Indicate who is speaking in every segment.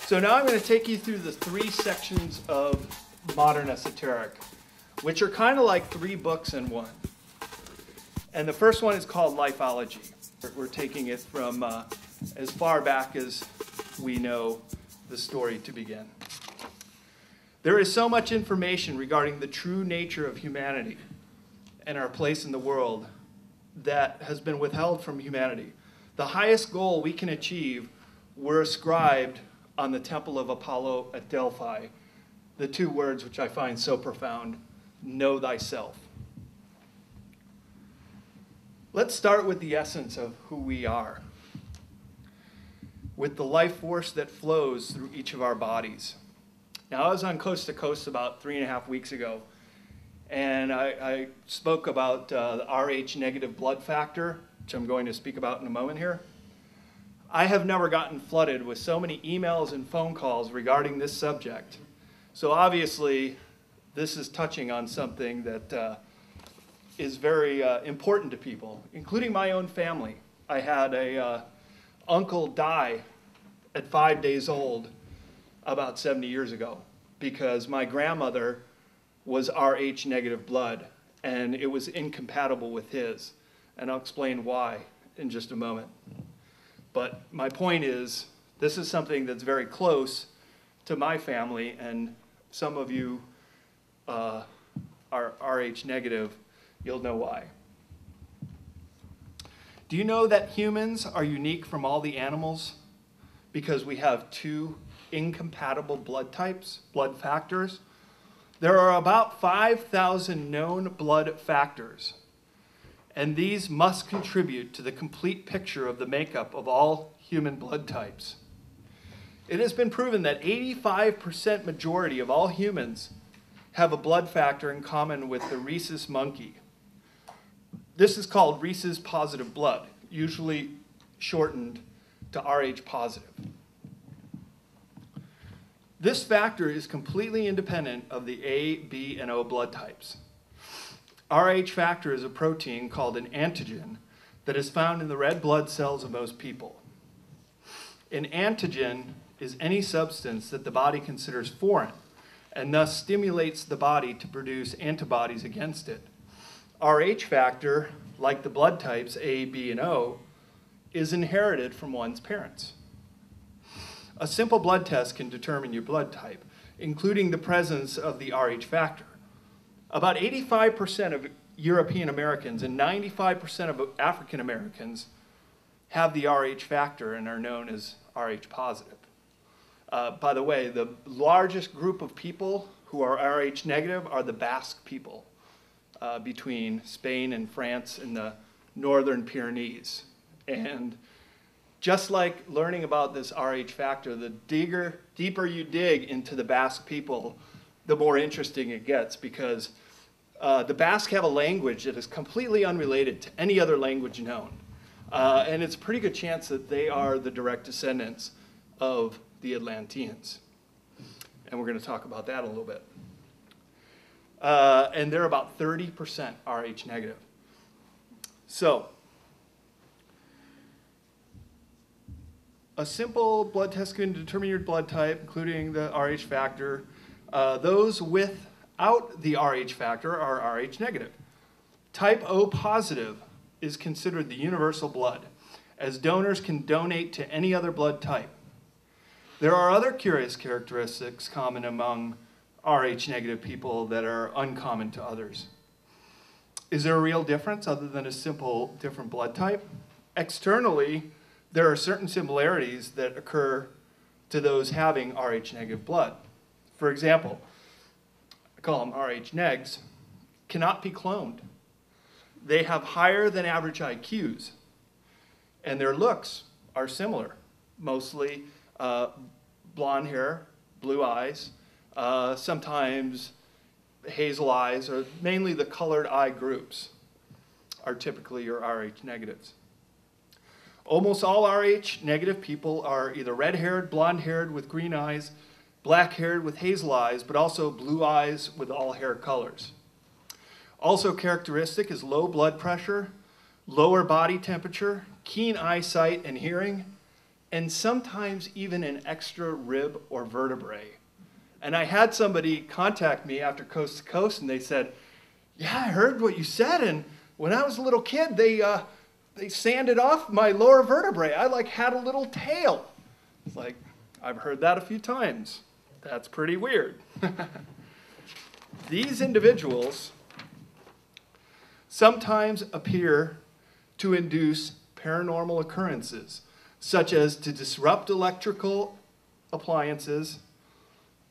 Speaker 1: So now I'm going to take you through the 3 sections of modern esoteric, which are kind of like 3 books in one. And the first one is called Lifeology. We're taking it from as far back as we know the story to begin. There is so much information regarding the true nature of humanity and our place in the world that has been withheld from humanity. The highest goal we can achieve were ascribed on the Temple of Apollo at Delphi, the 2 words which I find so profound, know thyself. Let's start with the essence of who we are, with the life force that flows through each of our bodies. Now, I was on Coast to Coast about 3.5 weeks ago, and I spoke about the Rh negative blood factor, which I'm going to speak about in a moment here. I have never gotten flooded with so many emails and phone calls regarding this subject. So obviously, this is touching on something that is very important to people, including my own family. I had a uncle die at 5 days old about 70 years ago because my grandmother was Rh negative blood, and it was incompatible with his. And I'll explain why in just a moment. But my point is, this is something that's very close to my family, and some of you are Rh negative. You'll know why. Do you know that humans are unique from all the animals because we have 2 incompatible blood types, blood factors? There are about 5,000 known blood factors, and these must contribute to the complete picture of the makeup of all human blood types. It has been proven that 85% majority of all humans have a blood factor in common with the rhesus monkey. This is called rhesus positive blood, usually shortened to Rh positive. This factor is completely independent of the A, B, and O blood types. Rh factor is a protein called an antigen that is found in the red blood cells of most people. An antigen is any substance that the body considers foreign and thus stimulates the body to produce antibodies against it. Rh factor, like the blood types A, B, and O, is inherited from one's parents. A simple blood test can determine your blood type, including the presence of the Rh factor. About 85% of European Americans and 95% of African Americans have the Rh factor and are known as Rh positive. By the way, the largest group of people who are Rh negative are the Basque people between Spain and France in the northern Pyrenees. And just like learning about this Rh factor, the deeper you dig into the Basque people, the more interesting it gets, because the Basque have a language that is completely unrelated to any other language known. And it's a pretty good chance that they are the direct descendants of the Atlanteans. And we're going to talk about that a little bit. And they're about 30% Rh negative. So, a simple blood test can determine your blood type, including the Rh factor. Those without the Rh factor are Rh negative. Type O positive is considered the universal blood, as donors can donate to any other blood type. There are other curious characteristics common among Rh negative people that are uncommon to others. Is there a real difference other than a simple different blood type? Externally, there are certain similarities that occur to those having Rh negative blood. For example, I call them Rh negs, cannot be cloned. They have higher than average IQs, and their looks are similar, mostly blonde hair, blue eyes, sometimes hazel eyes, or mainly the colored eye groups are typically your Rh negatives. Almost all Rh negative people are either red-haired, blonde-haired with green eyes, black-haired with hazel eyes, but also blue eyes with all hair colors. Also characteristic is low blood pressure, lower body temperature, keen eyesight and hearing, and sometimes even an extra rib or vertebrae. And I had somebody contact me after Coast to Coast, and they said, yeah, I heard what you said, and when I was a little kid, they sanded off my lower vertebrae. I like had a little tail. It's like, I've heard that a few times. That's pretty weird. These individuals sometimes appear to induce paranormal occurrences, such as to disrupt electrical appliances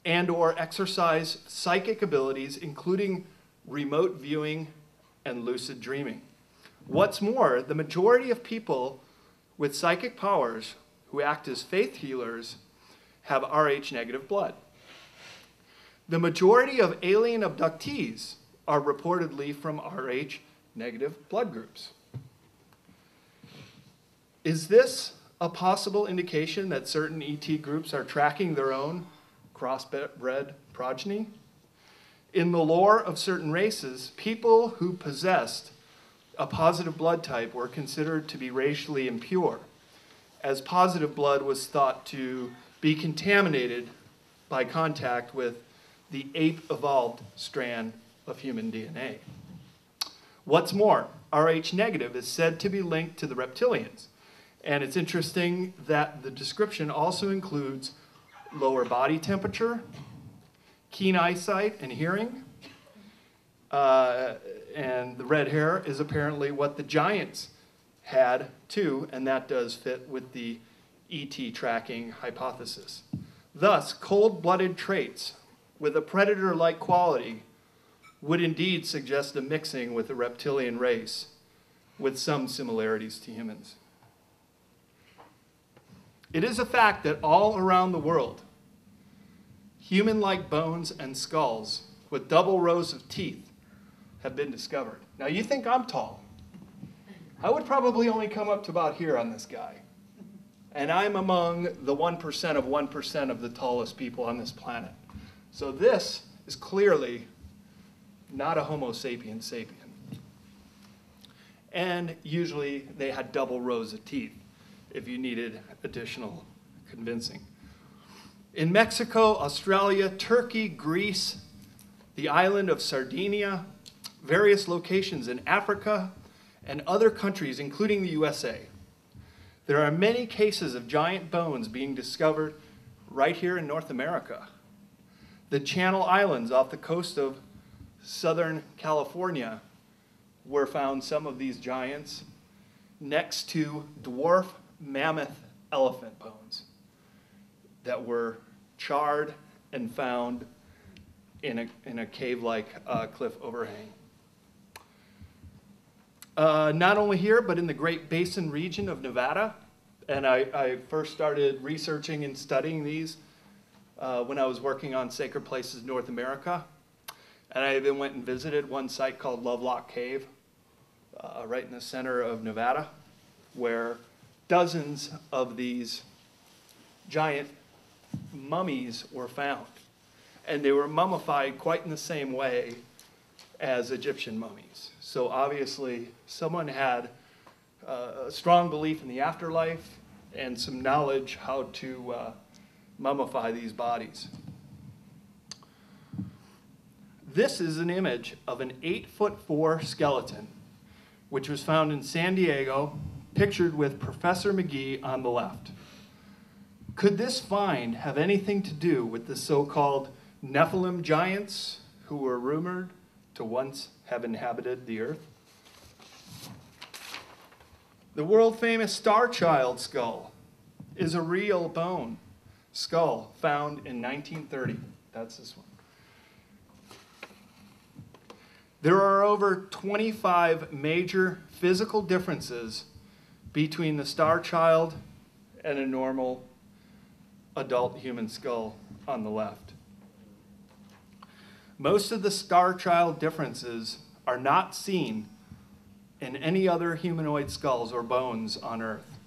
Speaker 1: and or exercise psychic abilities, including remote viewing and lucid dreaming. What's more, the majority of people with psychic powers who act as faith healers have Rh negative blood. The majority of alien abductees are reportedly from Rh negative blood groups. Is this a possible indication that certain ET groups are tracking their own crossbred progeny? In the lore of certain races, people who possessed a positive blood type were considered to be racially impure, as positive blood was thought to be contaminated by contact with the ape-evolved strand of human DNA. What's more, Rh negative is said to be linked to the reptilians, and it's interesting that the description also includes lower body temperature, keen eyesight and hearing, and the red hair is apparently what the giants had too, and that does fit with the ET tracking hypothesis. Thus, cold-blooded traits with a predator-like quality would indeed suggest a mixing with the reptilian race with some similarities to humans. It is a fact that all around the world, human-like bones and skulls with double rows of teeth have been discovered. Now, you think I'm tall. I would probably only come up to about here on this guy. And I'm among the 1% of 1% of the tallest people on this planet. So this is clearly not a Homo sapiens sapien. And usually they had double rows of teeth if you needed additional convincing. In Mexico, Australia, Turkey, Greece, the island of Sardinia, various locations in Africa, and other countries, including the USA, there are many cases of giant bones being discovered right here in North America. The Channel Islands off the coast of Southern California were found some of these giants next to dwarf mammoth elephant bones that were charred and found in a cave-like cliff overhang. Not only here, but in the Great Basin region of Nevada. And I first started researching and studying these when I was working on Sacred Places North America. And I even went and visited one site called Lovelock Cave, right in the center of Nevada, where dozens of these giant mummies were found. And they were mummified quite in the same way as Egyptian mummies. So obviously, someone had a strong belief in the afterlife and some knowledge how to mummify these bodies. This is an image of an 8'4" skeleton, which was found in San Diego, pictured with Professor McGee on the left. Could this find have anything to do with the so-called Nephilim giants who were rumored to once have inhabited the earth? The world-famous Star Child skull is a real bone skull found in 1930. That's this one. There are over 25 major physical differences between the Star Child and a normal adult human skull on the left. Most of the Star Child differences are not seen in any other humanoid skulls or bones on Earth.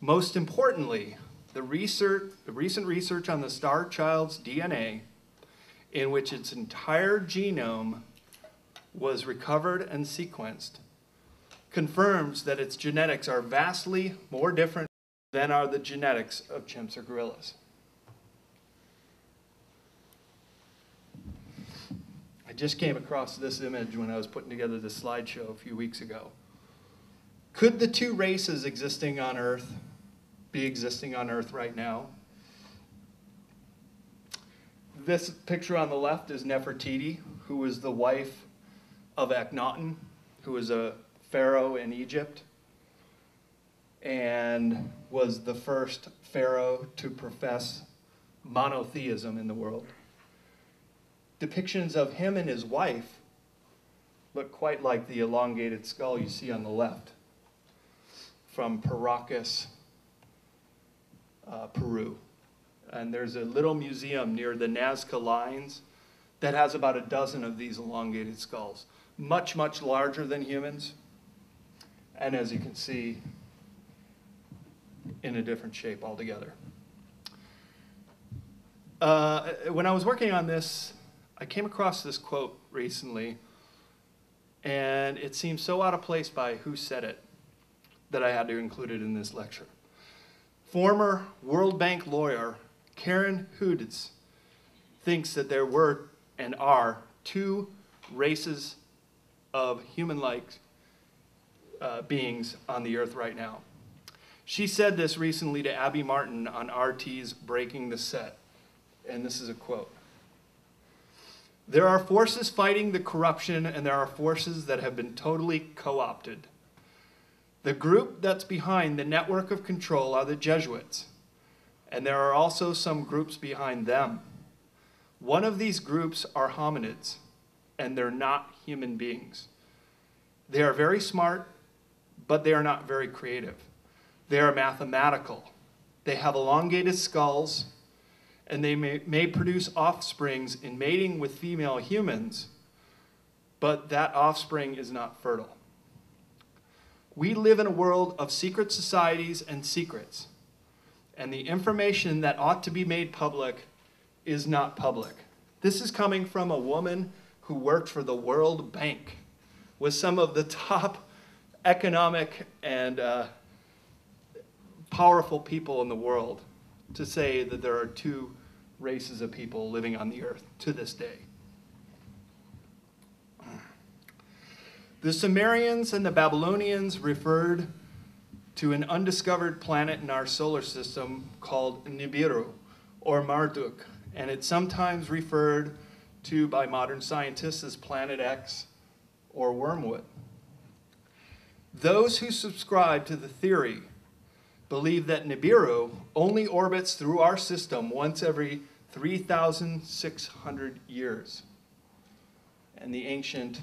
Speaker 1: Most importantly, the recent research on the Star Child's DNA, in which its entire genome was recovered and sequenced, confirms that its genetics are vastly more different than are the genetics of chimps or gorillas. I just came across this image when I was putting together this slideshow a few weeks ago. Could the two races existing on Earth be existing on Earth right now? This picture on the left is Nefertiti, who was the wife of Akhenaten, who was a pharaoh in Egypt and was the first pharaoh to profess monotheism in the world. Depictions of him and his wife look quite like the elongated skull you see on the left from Paracas, Peru. And there's a little museum near the Nazca lines that has about a dozen of these elongated skulls. Much, much larger than humans. And as you can see, in a different shape altogether. When I was working on this, I came across this quote recently, and it seemed so out of place by who said it that I had to include it in this lecture. Former World Bank lawyer Karen Huditz thinks that there were and are two races of human-like beings on the earth right now. She said this recently to Abby Martin on RT's Breaking the Set, and this is a quote. "There are forces fighting the corruption, and there are forces that have been totally co-opted. The group that's behind the network of control are the Jesuits, and there are also some groups behind them. One of these groups are hominids, and they're not human beings. They are very smart, but they are not very creative. They are mathematical. They have elongated skulls, and they may produce offsprings in mating with female humans, but that offspring is not fertile. We live in a world of secret societies and secrets, and the information that ought to be made public is not public." This is coming from a woman who worked for the World Bank with some of the top economic and powerful people in the world, to say that there are two races of people living on the earth to this day. The Sumerians and the Babylonians referred to an undiscovered planet in our solar system called Nibiru, or Marduk, and it's sometimes referred to by modern scientists as Planet X or Wormwood. Those who subscribe to the theory believe that Nibiru only orbits through our system once every 3,600 years. And the ancient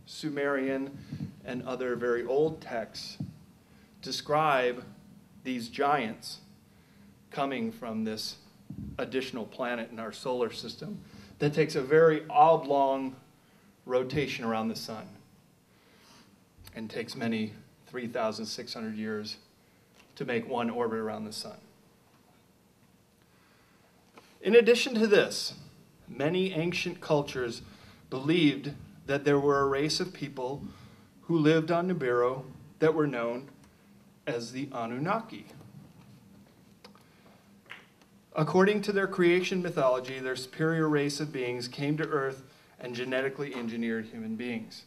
Speaker 1: Sumerian and other very old texts describe these giants coming from this additional planet in our solar system that takes a very oblong rotation around the sun and takes many 3,600 years to make one orbit around the sun. In addition to this, many ancient cultures believed that there were a race of people who lived on Nibiru that were known as the Anunnaki. According to their creation mythology, their superior race of beings came to Earth and genetically engineered human beings.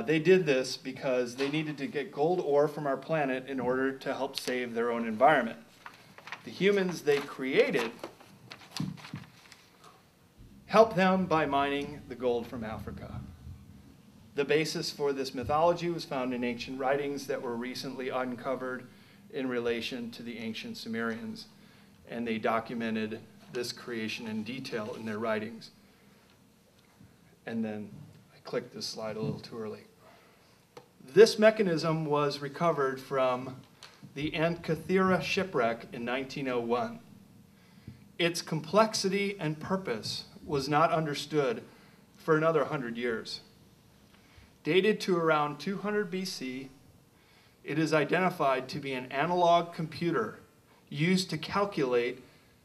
Speaker 1: They did this because they needed to get gold ore from our planet in order to help save their own environment. The humans they created helped them by mining the gold from Africa. The basis for this mythology was found in ancient writings that were recently uncovered in relation to the ancient Sumerians, and they documented this creation in detail in their writings. And then I clicked this slide a little too early. This mechanism was recovered from the Ankathira shipwreck in 1901. Its complexity and purpose was not understood for another 100 years. Dated to around 200 BC, it is identified to be an analog computer used to calculate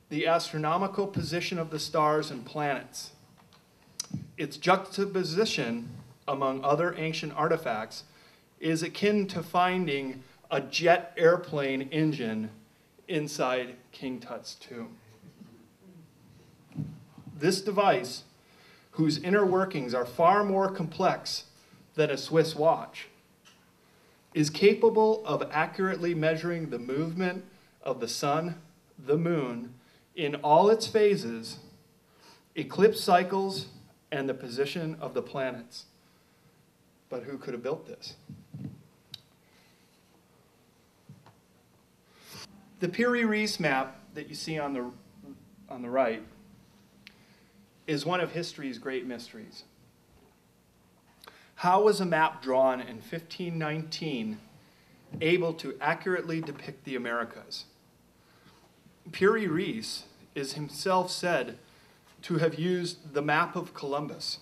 Speaker 1: the astronomical position of the stars and planets. Its juxtaposition among other ancient artifacts is akin to finding a jet airplane engine inside King Tut's tomb. This device, whose inner workings are far more complex than a Swiss watch, is capable of accurately measuring the movement of the sun, the moon, in all its phases, eclipse cycles, and the position of the planets. But who could have built this? The Piri-Reis map that you see on the right is one of history's great mysteries. How was a map drawn in 1519 able to accurately depict the Americas? Piri-Reis is himself said to have used the map of Columbus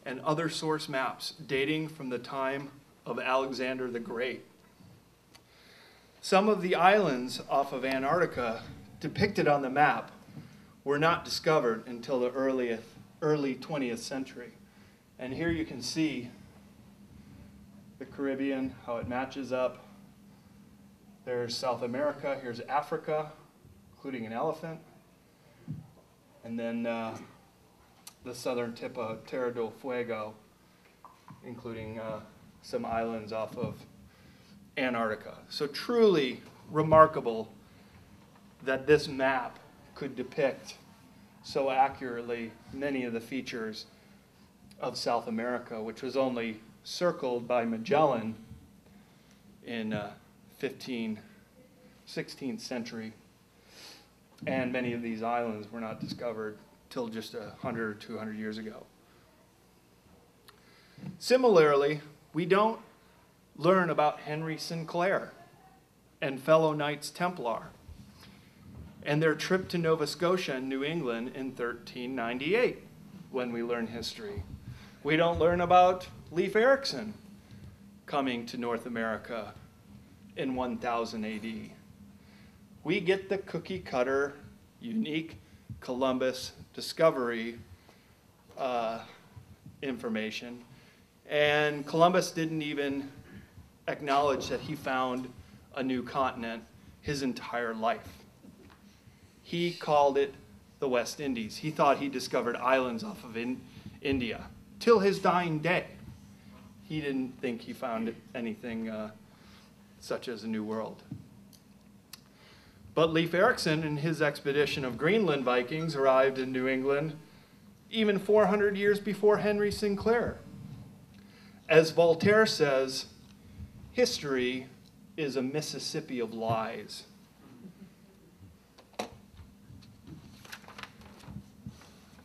Speaker 1: and other source maps dating from the time of Alexander the Great. Some of the islands off of Antarctica depicted on the map were not discovered until the early 20th century. And here you can see the Caribbean, how it matches up. There's South America, here's Africa, including an elephant. And then the southern tip of Terra del Fuego, including some islands off of Antarctica. So truly remarkable that this map could depict so accurately many of the features of South America, which was only circled by Magellan in 16th century. And many of these islands were not discovered till just 100 or 200 years ago. Similarly, we don't learn about Henry Sinclair and fellow Knights Templar and their trip to Nova Scotia and New England in 1398 when we learn history. We don't learn about Leif Erikson coming to North America in 1000 AD. We get the cookie cutter, unique Columbus discovery information, and Columbus didn't even acknowledge that he found a new continent his entire life. He called it the West Indies. He thought he discovered islands off of India. Till his dying day, he didn't think he found anything such as a new world. But Leif Erikson and his expedition of Greenland Vikings arrived in New England even 400 years before Henry Sinclair. As Voltaire says, history is a Mississippi of lies.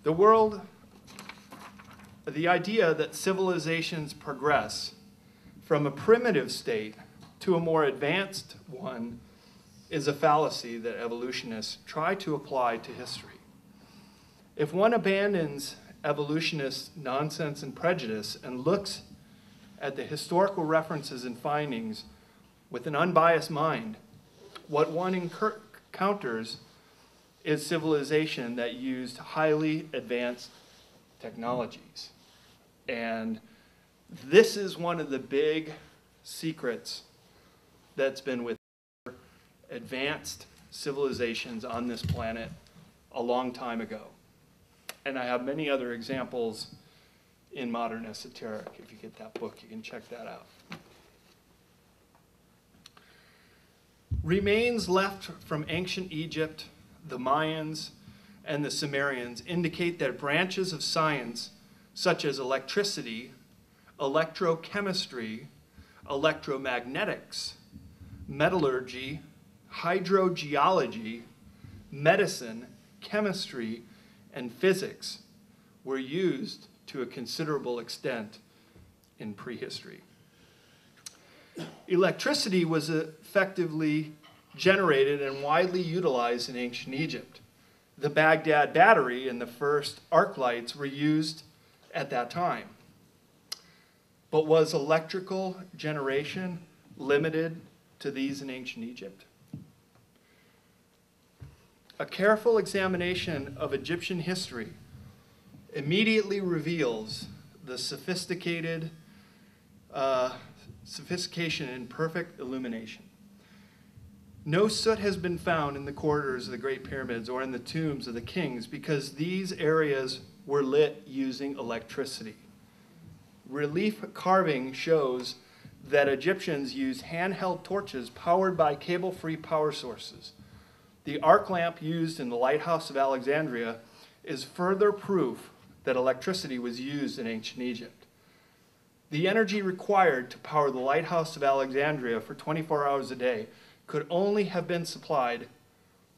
Speaker 1: The idea that civilizations progress from a primitive state to a more advanced one is a fallacy that evolutionists try to apply to history. If one abandons evolutionist nonsense and prejudice and looks at the historical references and findings with an unbiased mind, what one encounters is civilization that used highly advanced technologies. And this is one of the big secrets that's been with advanced civilizations on this planet a long time ago. And I have many other examples in Modern Esoteric. If you get that book, you can check that out. Remains left from ancient Egypt, the Mayans, and the Sumerians indicate that branches of science such as electricity, electrochemistry, electromagnetics, metallurgy, hydrogeology, medicine, chemistry, and physics were used to a considerable extent in prehistory. Electricity was effectively generated and widely utilized in ancient Egypt. The Baghdad battery and the first arc lights were used at that time. But was electrical generation limited to these in ancient Egypt? A careful examination of Egyptian history immediately reveals the sophisticated sophistication, and perfect illumination. No soot has been found in the corridors of the Great Pyramids or in the tombs of the kings because these areas were lit using electricity. Relief carving shows that Egyptians used handheld torches powered by cable-free power sources. The arc lamp used in the Lighthouse of Alexandria is further proof that electricity was used in ancient Egypt. The energy required to power the Lighthouse of Alexandria for 24 hours a day could only have been supplied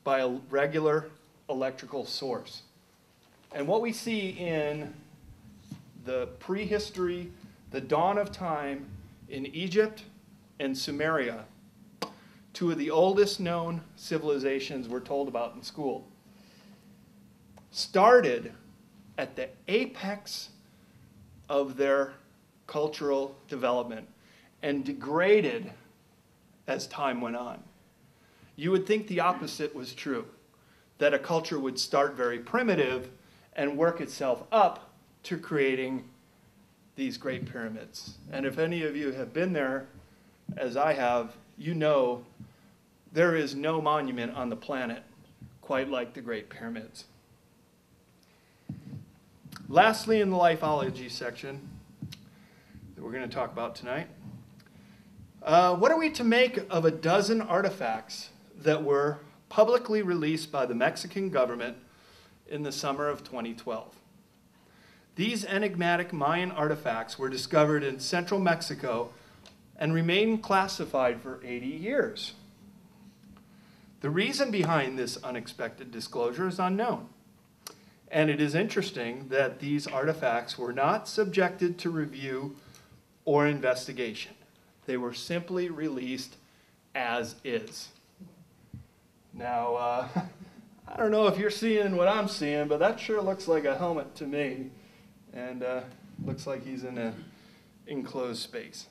Speaker 1: by a regular electrical source. And what we see in the prehistory, the dawn of time in Egypt and Sumeria, two of the oldest known civilizations we're told about in school, started at the apex of their cultural development and degraded as time went on. You would think the opposite was true, that a culture would start very primitive and work itself up to creating these great pyramids. And if any of you have been there, as I have, you know there is no monument on the planet quite like the Great Pyramids. Lastly, in the Lifeology section that we're going to talk about tonight, what are we to make of a dozen artifacts that were publicly released by the Mexican government in the summer of 2012? These enigmatic Mayan artifacts were discovered in central Mexico and remained classified for 80 years. The reason behind this unexpected disclosure is unknown. And it is interesting that these artifacts were not subjected to review or investigation. They were simply released as is. Now, I don't know if you're seeing what I'm seeing, but that sure looks like a helmet to me. And looks like he's in an enclosed space.